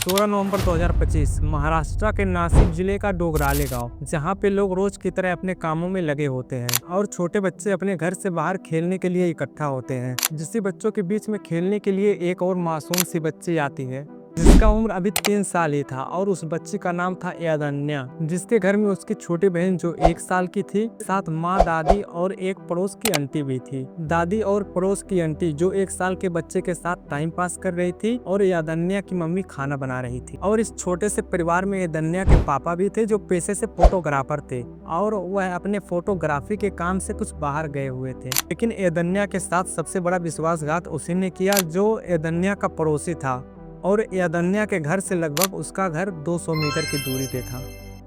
16 नवंबर 2025 महाराष्ट्र के नासिक जिले का डोगराले गांव, जहां पे लोग रोज की तरह अपने कामों में लगे होते हैं और छोटे बच्चे अपने घर से बाहर खेलने के लिए इकट्ठा होते हैं। जिससे बच्चों के बीच में खेलने के लिए एक और मासूम सी बच्ची आती है जिसका उम्र अभी 3 साल ही था और उस बच्ची का नाम था यदन्या, जिसके घर में उसकी छोटी बहन जो 1 साल की थी, साथ माँ, दादी और एक पड़ोस की आंटी भी थी। दादी और पड़ोस की आंटी जो 1 साल के बच्चे के साथ टाइम पास कर रही थी और यदन्या की मम्मी खाना बना रही थी। और इस छोटे से परिवार में यदन्या के पापा भी थे जो पेशे से फोटोग्राफर थे और वह अपने फोटोग्राफी के काम से कुछ बाहर गए हुए थे। लेकिन यदन्या के साथ सबसे बड़ा विश्वासघात उसी ने किया जो यदन्या का पड़ोसी था और यदन्या के घर से लगभग उसका घर 200 मीटर की दूरी पे था,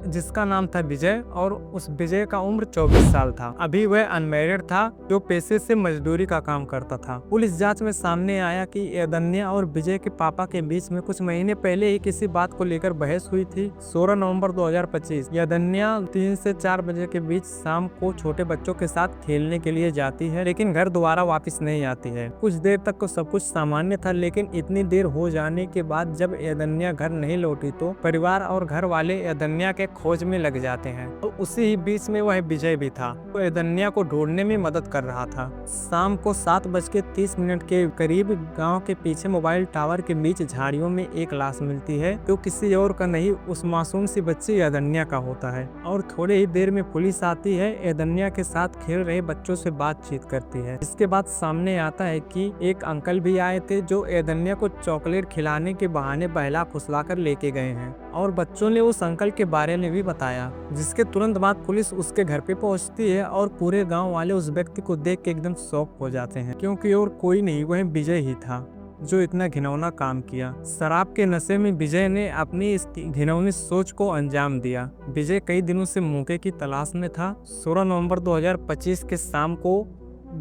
जिसका नाम था विजय। और उस विजय का उम्र 24 साल था। अभी वह अनमैरिड था जो पेशे से मजदूरी का काम करता था। पुलिस जांच में सामने आया कि यदन्या और विजय के पापा के बीच में कुछ महीने पहले ही किसी बात को लेकर बहस हुई थी। 16 नवंबर 2025 यदन्या 3 से 4 बजे के बीच शाम को छोटे बच्चों के साथ खेलने के लिए जाती है, लेकिन घर दोबारा वापस नहीं आती है। कुछ देर तक तो सब कुछ सामान्य था, लेकिन इतनी देर हो जाने के बाद जब यदन्या घर नहीं लौटी तो परिवार और घर वाले यदन्या के खोज में लग जाते हैं। तो उसी ही बीच में वह विजय भी था, वो यदन्या को ढूंढने में मदद कर रहा था। शाम को 7:30 के करीब गांव के पीछे मोबाइल टावर के बीच झाड़ियों में एक लाश मिलती है जो किसी और का नहीं, उस मासूम सी बच्ची यदन्या का होता है। और थोड़े ही देर में पुलिस आती है, यदन्या के साथ खेल रहे बच्चों से बातचीत करती है। इसके बाद सामने आता है कि एक अंकल भी आए थे जो यदन्या को चॉकलेट खिलाने के बहाने बहला फुसला कर लेके गए हैं और बच्चों ने उस अंकल के बारे में भी बताया। जिसके तुरंत बाद पुलिस उसके घर पे पहुंचती है और पूरे गांव वाले उस व्यक्ति को देख के एकदम शॉक हो जाते हैं, क्योंकि और कोई नहीं, वह विजय ही था जो इतना घिनौना काम किया। शराब के नशे में विजय ने अपनी इस घिनौनी सोच को अंजाम दिया। विजय कई दिनों से मौके की तलाश में था। 16 नवंबर 2025 के शाम को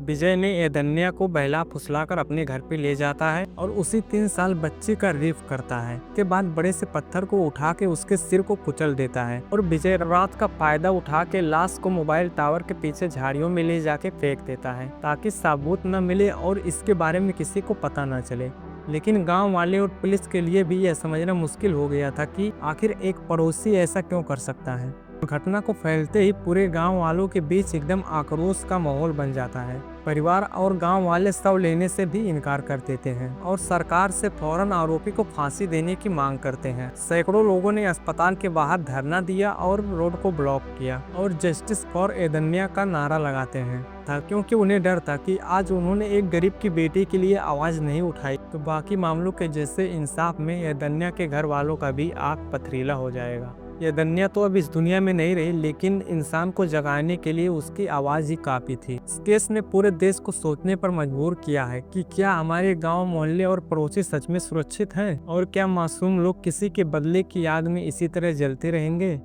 विजय ने यदन्या को बहला फुसलाकर अपने घर पे ले जाता है और उसी 3 साल बच्ची का रेप करता है। के बाद बड़े से पत्थर को उठा के उसके सिर को कुचल देता है और विजय रात का फायदा उठा के लाश को मोबाइल टावर के पीछे झाड़ियों में ले जाके फेंक देता है ताकि सबूत न मिले और इसके बारे में किसी को पता न चले। लेकिन गांव वाले और पुलिस के लिए भी यह समझना मुश्किल हो गया था कि आखिर एक पड़ोसी ऐसा क्यों कर सकता है। घटना को फैलते ही पूरे गांव वालों के बीच एकदम आक्रोश का माहौल बन जाता है। परिवार और गांव वाले शव लेने से भी इनकार कर देते हैं और सरकार से फौरन आरोपी को फांसी देने की मांग करते हैं। सैकड़ों लोगों ने अस्पताल के बाहर धरना दिया और रोड को ब्लॉक किया और जस्टिस फॉर यदन्या का नारा लगाते हैं था, क्योंकि उन्हें डर था कि आज उन्होंने एक गरीब की बेटी के लिए आवाज नहीं उठाई तो बाकी मामलों के जैसे इंसाफ में यदन्या के घर वालों का भी आंख पथरीला हो जाएगा। यदन्या तो अब इस दुनिया में नहीं रही, लेकिन इंसान को जगाने के लिए उसकी आवाज ही काफी थी। इस केस ने पूरे देश को सोचने पर मजबूर किया है कि क्या हमारे गांव, मोहल्ले और पड़ोसी सच में सुरक्षित हैं और क्या मासूम लोग किसी के बदले की याद में इसी तरह जलते रहेंगे।